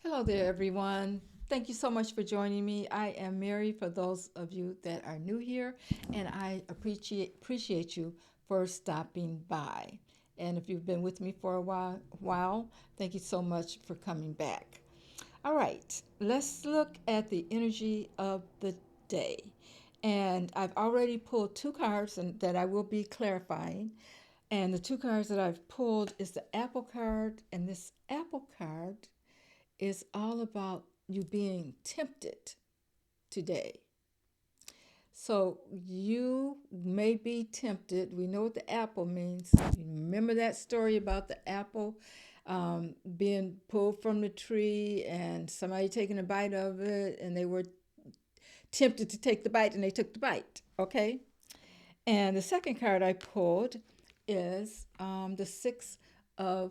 Hello there, everyone. Thank you so much for joining me. I am Mary for those of you that are new here, and I appreciate you for stopping by. And if you've been with me for a while, thank you so much for coming back. All right, let's look at the energy of the day. And I've already pulled two cards and that I will be clarifying. And the two cards that I've pulled is the Apple card, and this Apple card is all about you being tempted today. So you may be tempted. We know what the apple means. You remember that story about the apple being pulled from the tree and somebody taking a bite of it, and they were tempted to take the bite and they took the bite. Okay. And the second card I pulled is the Six of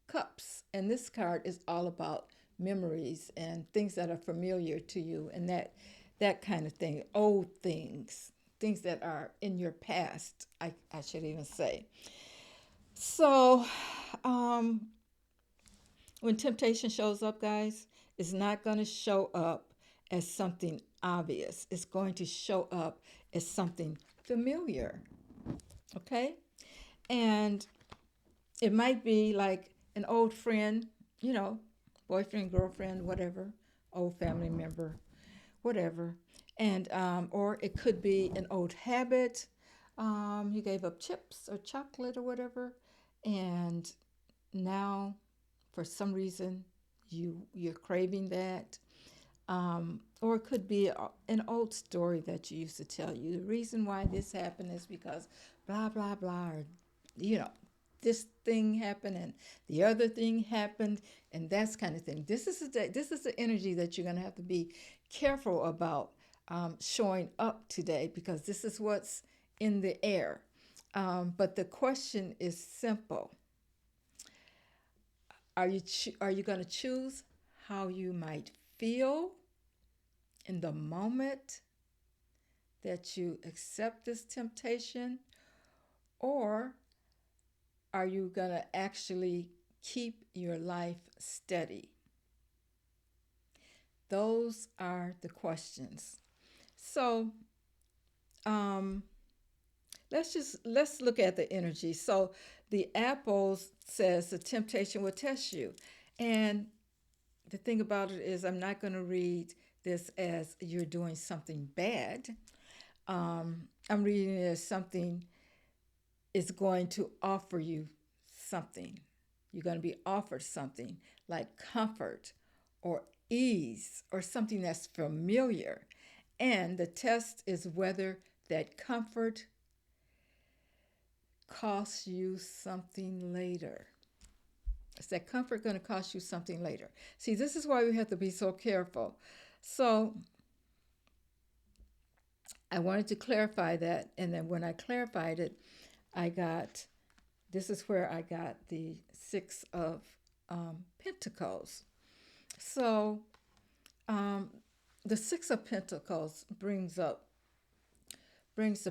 Cups. And this card is all about memories and things that are familiar to you and that kind of thing, old things, things that are in your past, I should even say. So, um, when temptation shows up, guys, it's not going to show up as something obvious. It's going to show up as something familiar, okay? And it might be like an old friend, you know, boyfriend, girlfriend, whatever, old family member, whatever. And, or it could be an old habit. You gave up chips or chocolate or whatever. And now, for some reason, you're craving that. Or it could be an old story that you used to tell you. The reason why this happened is because blah, blah, blah, or, you know, this thing happened and the other thing happened and that's kind of thing. This is the energy that you're going to have to be careful about showing up today because this is what's in the air. But the question is simple. Are you going to choose how you might feel in the moment that you accept this temptation, or are you going to actually keep your life steady? Those are the questions. So, um, let's look at the energy. So, the apples says the temptation will test you, and the thing about it is, I'm not going to read this as you're doing something bad. I'm reading it as something is going to offer you something. You're going to be offered something like comfort or ease or something that's familiar. And the test is whether that comfort costs you something later. Is that comfort going to cost you something later? See, this is why we have to be so careful. So I wanted to clarify that. And then when I clarified it, I got this is where I got the Six of Pentacles. So um, the Six of Pentacles brings the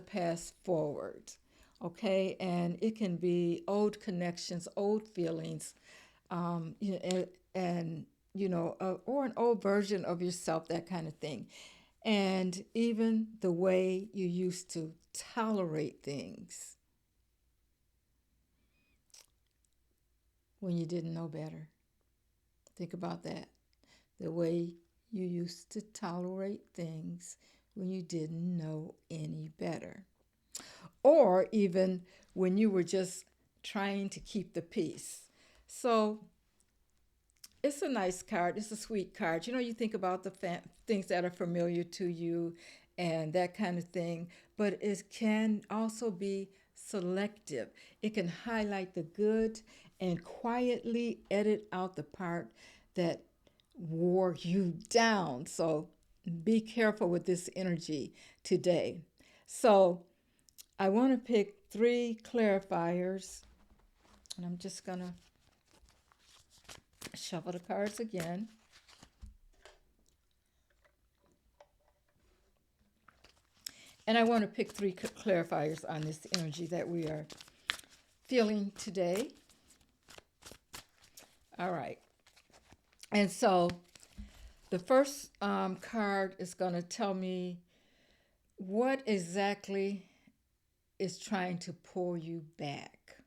past forward, okay, and it can be old connections, old feelings, and or an old version of yourself, that kind of thing, and even the way you used to tolerate things when you didn't know better. Think about that. The way you used to tolerate things when you didn't know any better. Or even when you were just trying to keep the peace. So it's a nice card. It's a sweet card. You know, you think about the things that are familiar to you and that kind of thing, but it can also be selective. It can highlight the good and quietly edit out the part that wore you down. So be careful with this energy today. So I want to pick three clarifiers, and I'm just going to shuffle the cards again. And I want to pick three clarifiers on this energy that we are feeling today. All right. And so the first card is going to tell me what exactly is trying to pull you back.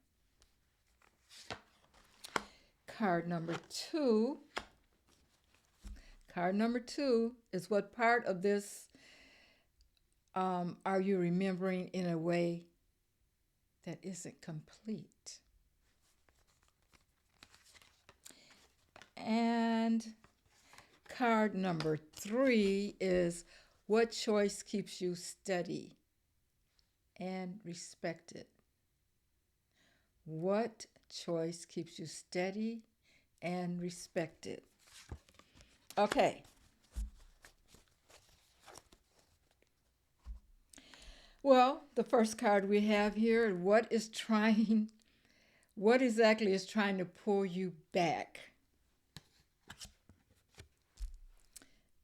Card number two. Card number two is what part of this are you remembering in a way that isn't complete? And card number three is what choice keeps you steady and respected? What choice keeps you steady and respected? Okay. Well, the first card we have here, what exactly is trying to pull you back?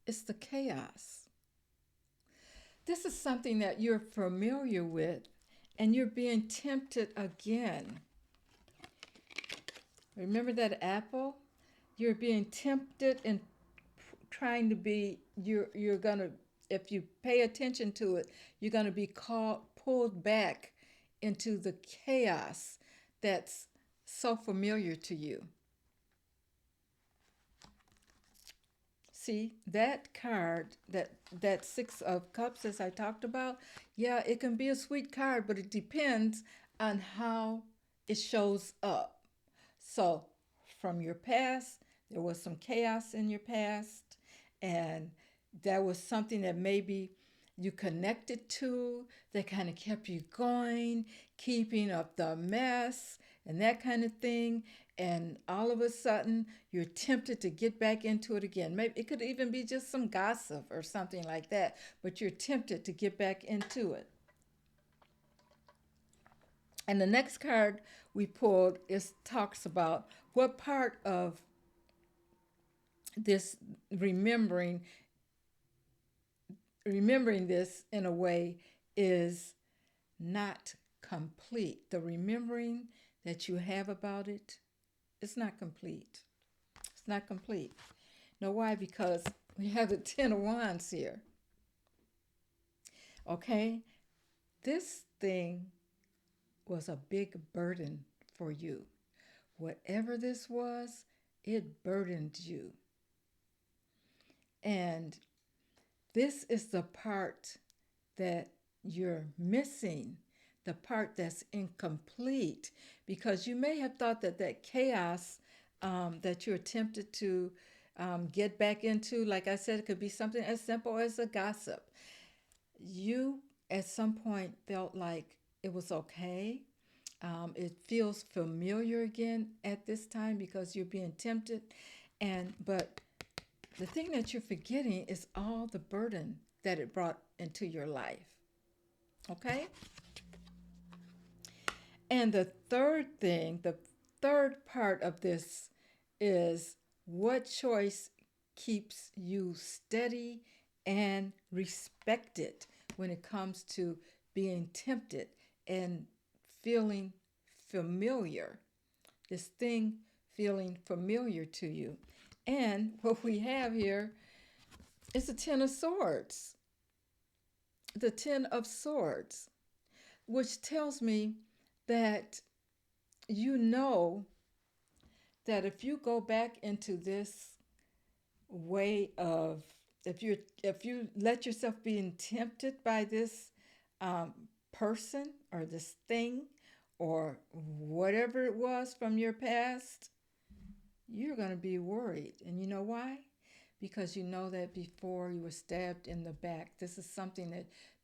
It's the chaos. This is something that you're familiar with and you're being tempted again. Remember that apple? You're being tempted and trying to be you're going to, if you pay attention to it, you're going to be pulled back into the chaos that's so familiar to you. See, that card, that six of cups as I talked about, yeah, it can be a sweet card, but it depends on how it shows up. So, from your past, there was some chaos in your past, and that was something that maybe you connected to that kind of kept you going, keeping up the mess and that kind of thing. And all of a sudden, you're tempted to get back into it again. Maybe it could even be just some gossip or something like that, but you're tempted to get back into it. And the next card we pulled is talks about what part of this remembering remembering this in a way is not complete. The remembering that you have about it is not complete. It's not complete. Know why? Because we have the Ten of Wands here. Okay? This thing was a big burden for you. Whatever this was, it burdened you. And this is the part that you're missing, the part that's incomplete, because you may have thought that that chaos that you're tempted to get back into, like I said, it could be something as simple as a gossip. You, at some point, felt like it was okay. It feels familiar again at this time because you're being tempted, but the thing that you're forgetting is all the burden that it brought into your life. Okay? And the third part of this is what choice keeps you steady and respected when it comes to being tempted and feeling familiar. This thing feeling familiar to you. And what we have here is the Ten of Swords. The Ten of Swords, which tells me that you know that if you go back into this way of, if you let yourself being tempted by this um, person or this thing or whatever it was from your past, you're going to be worried. And you know why? Because you know that before you were stabbed in the back. This is something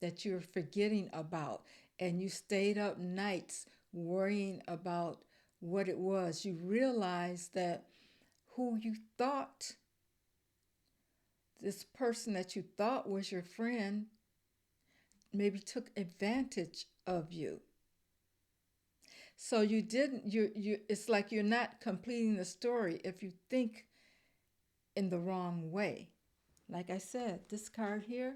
that you're forgetting about. And you stayed up nights worrying about what it was. You realized that who you thought, this person that you thought was your friend, maybe took advantage of you. So you didn't, it's like you're not completing the story if you think in the wrong way. Like I said, this card here,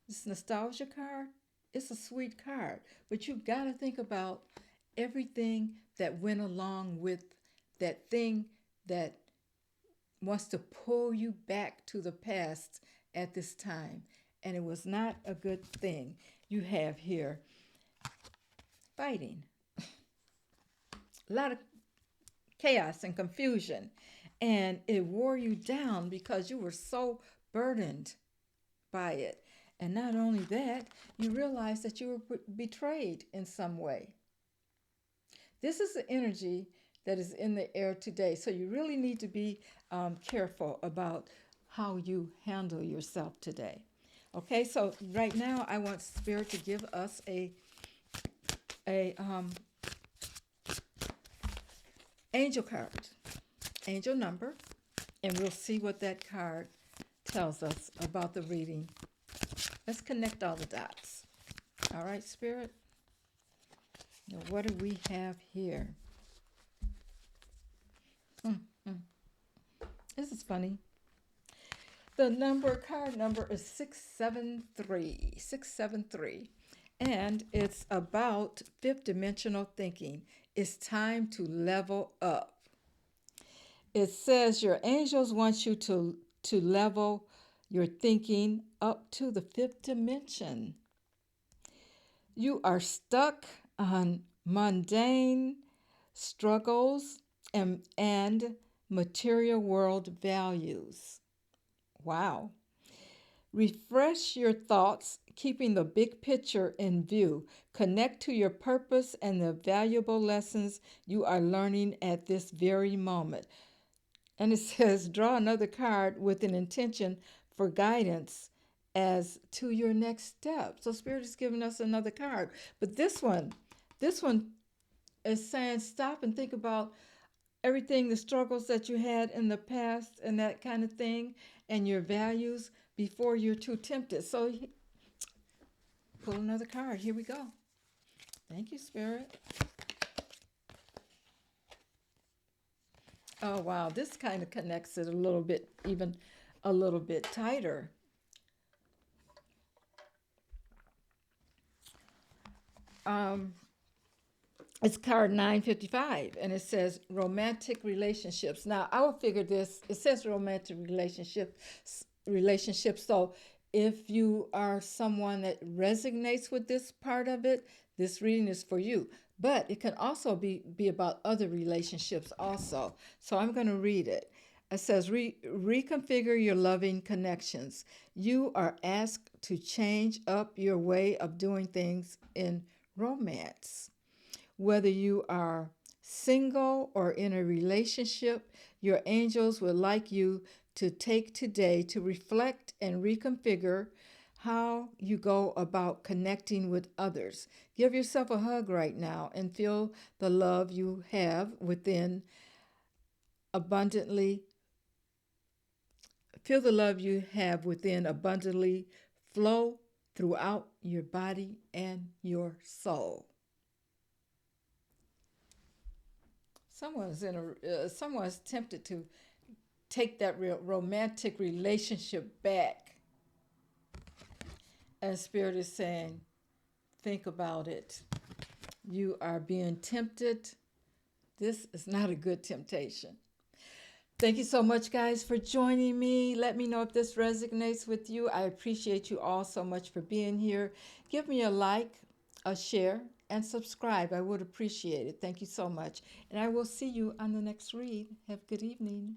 this nostalgia card, it's a sweet card, but you've got to think about everything that went along with that thing that wants to pull you back to the past at this time. And it was not a good thing. You have here fighting, a lot of chaos and confusion. And it wore you down because you were so burdened by it. And not only that, you realized that you were betrayed in some way. This is the energy that is in the air today. So you really need to be careful about how you handle yourself today. Okay, so right now I want Spirit to give us a angel card, angel number, and we'll see what that card tells us about the reading. Let's connect all the dots. All right, Spirit. Now, what do we have here? This is funny. The card number is 673. 673. And it's about fifth dimensional thinking. It's time to level up. It says your angels want you to level your thinking up to the fifth dimension. You are stuck on mundane struggles and material world values. Wow. Refresh your thoughts, keeping the big picture in view. Connect to your purpose and the valuable lessons you are learning at this very moment. And it says, draw another card with an intention for guidance as to your next step. So Spirit is giving us another card. But this one is saying stop and think about everything, the struggles that you had in the past and that kind of thing, and your values before you're too tempted. So pull another card. Here we go. Thank you, Spirit. Oh, wow. This kind of connects it a little bit, even a little bit tighter. Um, it's card 955, and it says romantic relationships. Now, I will figure this. It says romantic relationships. So if you are someone that resonates with this part of it, this reading is for you. But it can also be about other relationships also. So I'm going to read it. It says, reconfigure your loving connections. You are asked to change up your way of doing things in romance. Whether you are single or in a relationship, your angels would like you to take today to reflect and reconfigure how you go about connecting with others. Give yourself a hug right now and feel the love you have within abundantly. Feel the love you have within abundantly flow throughout your body and your soul. Someone's tempted to take that romantic relationship back, and Spirit is saying, think about it. You are being tempted. This is not a good temptation. Thank you so much, guys, for joining me. Let me know if this resonates with you. I appreciate you all so much for being here. Give me a like, a share, and subscribe. I would appreciate it. Thank you so much. And I will see you on the next read. Have a good evening.